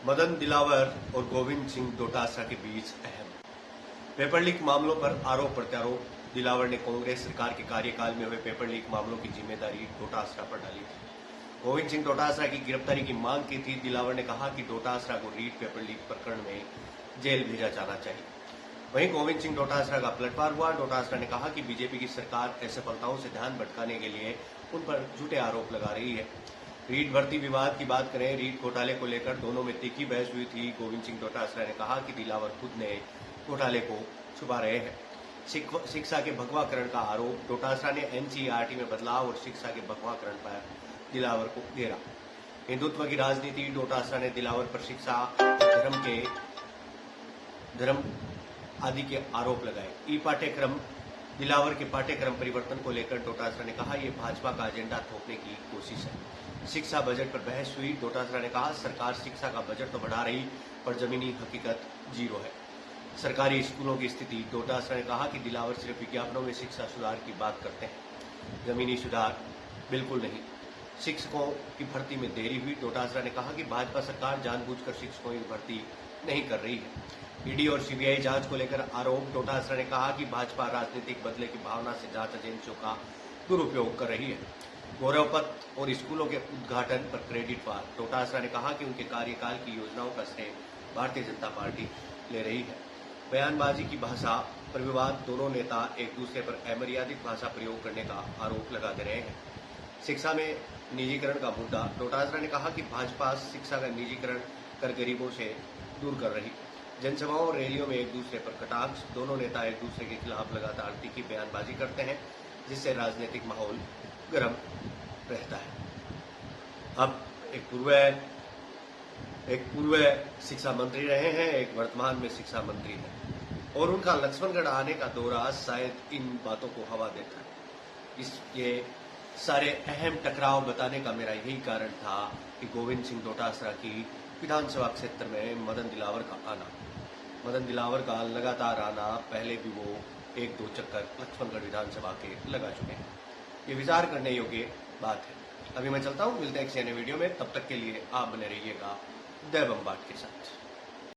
मदन दिलावर और गोविंद सिंह डोटासरा के बीच अहम पेपर लीक मामलों पर आरोप प्रत्यारोप। दिलावर ने कांग्रेस सरकार के कार्यकाल में हुए पेपर लीक मामलों की जिम्मेदारी डोटासरा पर डाली थी। गोविंद सिंह डोटासरा की गिरफ्तारी की मांग की थी। दिलावर ने कहा कि डोटासरा को रीट पेपर लीक प्रकरण में जेल भेजा जाना चाहिए। वहीं गोविंद सिंह डोटासरा का पलटवार हुआ। डोटासरा ने कहा कि बीजेपी की सरकार असफलताओं से ध्यान भटकाने के लिए उन पर झूठे आरोप लगा रही है। रीट भर्ती विवाद की बात करें, रीट घोटाले को लेकर दोनों में तीखी बहस हुई थी। गोविंद सिंह डोटासरा ने कहा कि दिलावर खुद ने घोटाले को छुपा रहे हैं। शिक्षा के भगवाकरण का आरोप। डोटासरा ने एनसीईआरटी में बदलाव और शिक्षा के भगवाकरण पर दिलावर को घेरा। हिंदुत्व की राजनीति। डोटासरा ने दिलावर पर शिक्षा, धर्म आदि के आरोप लगाए। ई पाठ्यक्रम। दिलावर के पाठ्यक्रम परिवर्तन को लेकर डोटासरा ने कहा यह भाजपा का एजेंडा थोपने की कोशिश है। शिक्षा बजट पर बहस हुई। डोटासरा ने कहा सरकार शिक्षा का बजट तो बढ़ा रही पर जमीनी हकीकत जीरो है। सरकारी स्कूलों की स्थिति। डोटासरा ने कहा कि दिलावर सिर्फ विज्ञापनों में शिक्षा सुधार की बात करते हैं, जमीनी सुधार बिल्कुल नहीं। शिक्षकों की भर्ती में देरी हुई। डोटासरा ने कहा कि भाजपा सरकार जानबूझकर शिक्षकों की भर्ती नहीं कर रही है। ईडी और सीबीआई जांच को लेकर आरोप। डोटासरा ने कहा कि भाजपा राजनीतिक बदले की भावना से जांच एजेंसियों का दुरुपयोग कर रही है। गौरव पथ और स्कूलों के उद्घाटन पर क्रेडिट वार। डोटासरा ने कहा कि उनके कार्यकाल की योजनाओं का श्रेय भारतीय जनता पार्टी ले रही है। बयानबाजी की भाषा पर विवाद। दोनों नेता एक दूसरे पर अमर्यादित भाषा प्रयोग करने का आरोप लगाते रहे हैं। शिक्षा में निजीकरण का मुद्दा। डोटासरा ने कहा कि भाजपा शिक्षा का निजीकरण कर गरीबों से दूर कर रही। जनसभाओं और रैलियों में एक दूसरे पर कटाक्ष। दोनों नेता एक दूसरे के खिलाफ लगातार तीखी बयानबाजी करते हैं, जिससे राजनीतिक माहौल गर्म रहता है। अब एक पूर्व शिक्षा मंत्री रहे हैं, एक वर्तमान में शिक्षा मंत्री हैं और उनका लक्ष्मणगढ़ आने का दौरा शायद इन बातों को हवा देता है। ये सारे अहम टकराव बताने का मेरा यही कारण था कि गोविंद सिंह डोटासरा की विधानसभा क्षेत्र में मदन दिलावर का आना, मदन दिलावर का लगातार आना, पहले भी वो 1-2 चक्कर लक्ष्मणगढ़ विधानसभा के लगा चुके हैं। ये विचार करने योग्य बात है। अभी मैं चलता हूँ, मिलते हैं एक नए वीडियो में। तब तक के लिए आप बने रहिएगा दैवम बाट के साथ।